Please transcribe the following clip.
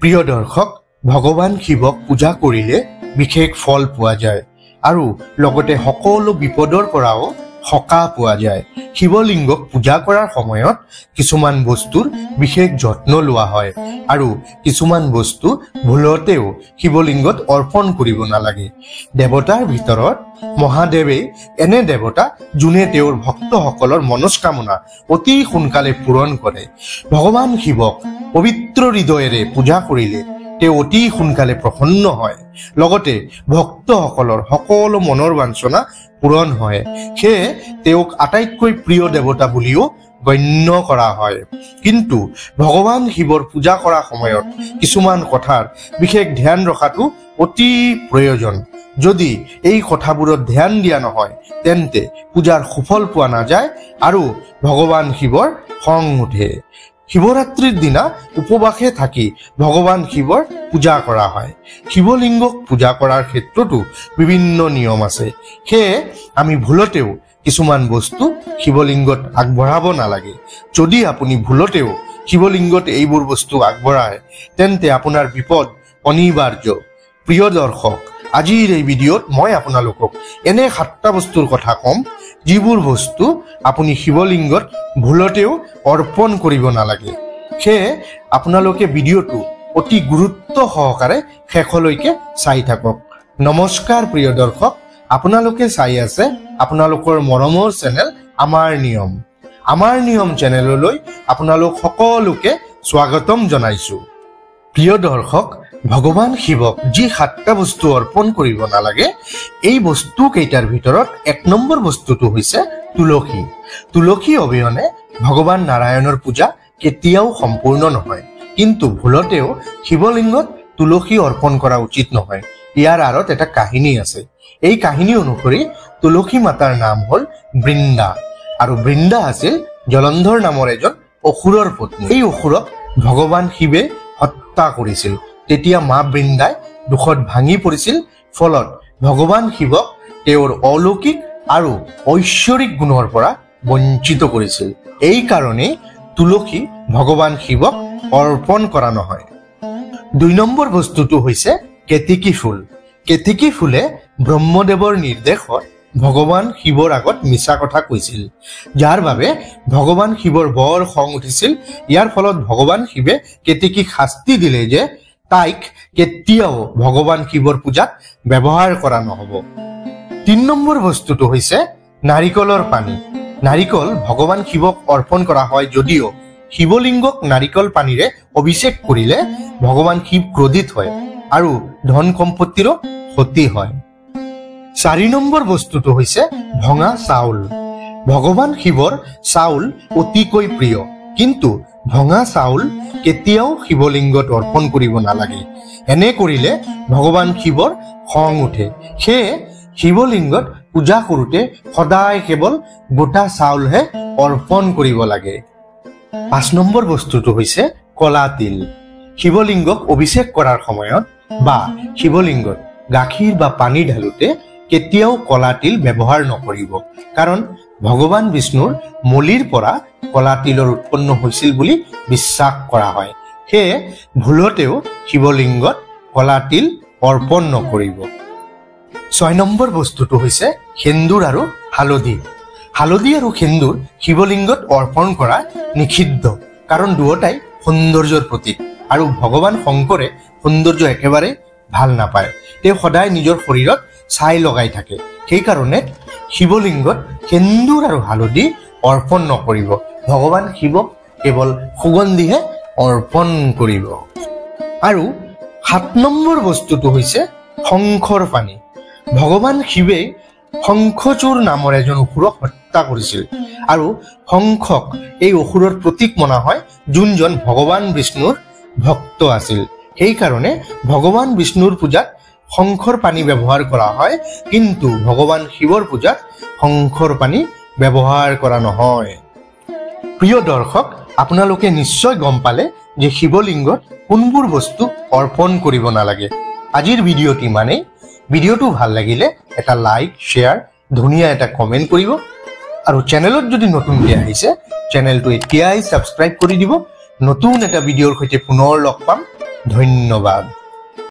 প্ৰিয় দৰ্শক, ভগৱান শিৱক পূজা কৰিলে বিশেষ ফল পোৱা যায় আৰু লগতে সকলো বিপদৰ পৰাও সকাহ পোৱা যায়। শিৱলিংগক পূজা কৰাৰ সময়ত কিছুমান বস্তুৰ বিশেষ যত্ন লোৱা হয় আৰু কিছুমান বস্তু ভুলতেও শিৱলিংগত অৰ্পণ কৰিব নালাগে। দেৱতাৰ ভিতৰত মহাদেৱে এনে দেৱতা যোনে তেওঁৰ ভক্তসকলৰ মনস্কামনা অতি সোনকালে পূৰণ কৰে। ভগৱান শিৱক পবিত্ৰ হৃদয়েৰে পূজা কৰিলে তেওঁ অতি সোনকালে প্ৰসন্ন হয়, লগতে ভক্তসকলৰ সকলো মনৰ বাঞ্ছনা পূৰণ হয়। সেয়ে তেওঁক আটাইতকৈ প্ৰিয় দেৱতা বুলিও গণ্য কৰা হয়। কিন্তু ভগৱান শিৱৰ পূজা কৰাৰ সময়ত কিছুমান কথাৰ বিশেষ ধ্যান ৰখাটো অতি প্ৰয়োজন। যদি এই কথাবোৰত ধ্যান দিয়া নহয় তেন্তে পূজাৰ সুফল পোৱা নাযায় আৰু ভগৱান শিৱৰ খং উঠে। শিৱৰাত্ৰিৰ দিনা উপবাসে থাকি ভগৱান শিৱৰ পূজা কৰা হয়। শিৱলিংগক পূজা কৰাৰ ক্ষেত্ৰতো বিভিন্ন নিয়ম আছে। সেয়ে আমি ভুলতেও কিছুমান বস্তু শিৱলিংগত আগবঢ়াব নালাগে। যদি আপুনি ভুলতেও শিৱলিংগত এইবোৰ বস্তু আগবঢ়ায় তেন্তে আপোনাৰ বিপদ অনিবাৰ্য। প্ৰিয় দৰ্শক, আজিৰ এই ভিডিঅ'ত মই আপোনালোকক এনে 7টা বস্তুৰ কথা ক'ম যিবোৰ বস্তু আপুনি শিৱলিংগত ভুলতেও অৰ্পণ কৰিব নালাগে। সেয়ে আপোনালোকে ভিডিঅ'টো অতি গুৰুত্ব সহকাৰে শেষলৈকে চাই থাকক। নমস্কাৰ প্ৰিয় দৰ্শক, আপোনালোকে চাই আছে আপোনালোকৰ মৰমৰ চেনেল আমাৰ নিয়ম চেনেললৈ আপোনালোক সকলোকে স্বাগতম জনাইছো। প্ৰিয় দৰ্শক, ভগৱান শিৱক যি 7টা বস্তু অৰ্পণ কৰিব নালাগে এই বস্তু কেইটাৰ ভিতৰত 1 নম্বৰ বস্তুটো হৈছে তুলসী। তুলসী অবিহনে ভগৱান নাৰায়ণৰ পূজা কেতিয়াও সম্পূৰ্ণ নহয়। কিন্তু ভুলতেও শিৱলিংগত তুলসী অৰ্পণ কৰা উচিত নহয়। ইয়াৰ আঁৰত এটা কাহিনী আছে। এই কাহিনী অনুসৰি তুলসী মাতাৰ নাম হ'ল বৃন্দা আৰু বৃন্দা আছিল জলন্ধৰ নামৰ এজন অসুৰৰ পত্নী। এই অসুৰক ভগৱান শিৱে হত্যা কৰিছিল। তেতিয়া মা বৃন্দাই দুখত ভাঙি পৰিছিল। ফলত ভগৱান শিৱক তেওঁৰ অলৌকিক আৰু ঐশ্বৰিক গুণৰ পৰা বঞ্চিত কৰিছিল। এই কাৰণেই তুলসী ভগৱান শিৱক অৰ্পণ কৰা নহয়। 2 নম্বৰ বস্তুটো হৈছে কেতেকী ফুল। কেতেকী ফুলে ব্ৰহ্মদেৱৰ নিৰ্দেশত ভগৱান শিৱৰ আগত মিছা কথা কৈছিল, যাৰ বাবে ভগৱান শিৱৰ বৰ খং উঠিছিল। ইয়াৰ ফলত ভগৱান শিৱে কেতেকীক শাস্তি দিলে যে তাইক কেতিয়াও ভগৱান শিৱৰ পূজাত ব্যৱহাৰ কৰা নহ'ব। 3 নম্বৰ বস্তুটো হৈছে নাৰিকলৰ পানী। নাৰিকল ভগৱান শিৱক অৰ্পণ কৰা হয় যদিও শিৱলিংগক নাৰিকল পানীৰে অভিষেক কৰিলে ভগৱান শিৱ ক্ৰোধিত হয় আৰু ধন সম্পত্তিৰো ক্ষতি হয়। 4 নম্বৰ বস্তুটো হৈছে ভঙা চাউল। ভগৱান শিৱৰ চাউল অতিকৈ প্ৰিয়, কিন্তু ভঙা চাউল কেতিয়াও শিৱলিংগত অৰ্পণ কৰিব নালাগে। এনে কৰিলে ভগৱান শিৱৰ খং উঠে। সেয়ে শিৱলিংগত পূজা কৰোঁতে সদায় কেৱল গোটা চাউলহে অৰ্পণ কৰিব লাগে। 5 নম্বৰ বস্তুটো হৈছে কলা তিল। শিৱলিংগক অভিষেক কৰাৰ সময়ত বা শিৱলিংগত গাখীৰ বা পানী ঢালোতে কেতিয়াও কলা তিল ব্যৱহাৰ নকৰিব, কাৰণ ভগৱান বিষ্ণুৰ মলিৰ পৰা কলা তিলৰ উৎপন্ন হৈছিল বুলি বিশ্বাস কৰা হয়। সেয়ে ভুলতেও শিৱলিংগত কলা তিল অৰ্পণ নকৰিব। 6 নম্বৰ বস্তুটো হৈছে সেন্দুৰ আৰু হালধি। হালধি আৰু সেন্দুৰ শিৱলিংগত অৰ্পণ কৰা নিষিদ্ধ, কাৰণ দুয়োটাই সৌন্দৰ্যৰ প্ৰতীক আৰু ভগৱান শংকৰে সৌন্দৰ্য একেবাৰে ভাল নাপায়। তেওঁ সদায় নিজৰ শৰীৰত ছাই লগাই থাকে। সেইকাৰণে শিৱলিংগত সেন্দুৰ আৰু হালধি অৰ্পণ নকৰিব। ভগৱান শিৱক কেৱল সুগন্ধিহে অৰ্পণ কৰিব। আৰু 7 নম্বৰ বস্তুটো হৈছে শংখৰ পানী। ভগৱান শিৱে শংখচূড় নামৰ এজন অসুৰক হত্যা কৰিছিল আৰু শংখক এই অসুৰৰ প্ৰতীক মনা হয়, যোনজন ভগৱান বিষ্ণুৰ ভক্ত আছিল। সেইকাৰণে ভগৱান বিষ্ণুৰ পূজাত শংখৰ পানী ব্যৱহাৰ কৰা হয়, কিন্তু ভগৱান শিৱৰ পূজাত শংখৰ পানী ব্যৱহাৰ কৰা নহয়। প্ৰিয় দৰ্শক, আপোনালোকে নিশ্চয় গম পালে যে শিৱলিংগত কোনবোৰ বস্তু অৰ্পণ কৰিব নালাগে। আজিৰ ভিডিঅ'টি মানে ভিডিঅ'টো ভাল লাগিলে এটা লাইক, শ্বেয়াৰ, ধুনীয়া এটা কমেণ্ট কৰিব আৰু চেনেলত যদি নতুনকৈ আহিছে চেনেলটো এতিয়াই ছাবস্ক্ৰাইব কৰি দিব। নতুন এটা ভিডিঅ'ৰ সৈতে পুনৰ লগ পাম। ধন্যবাদ।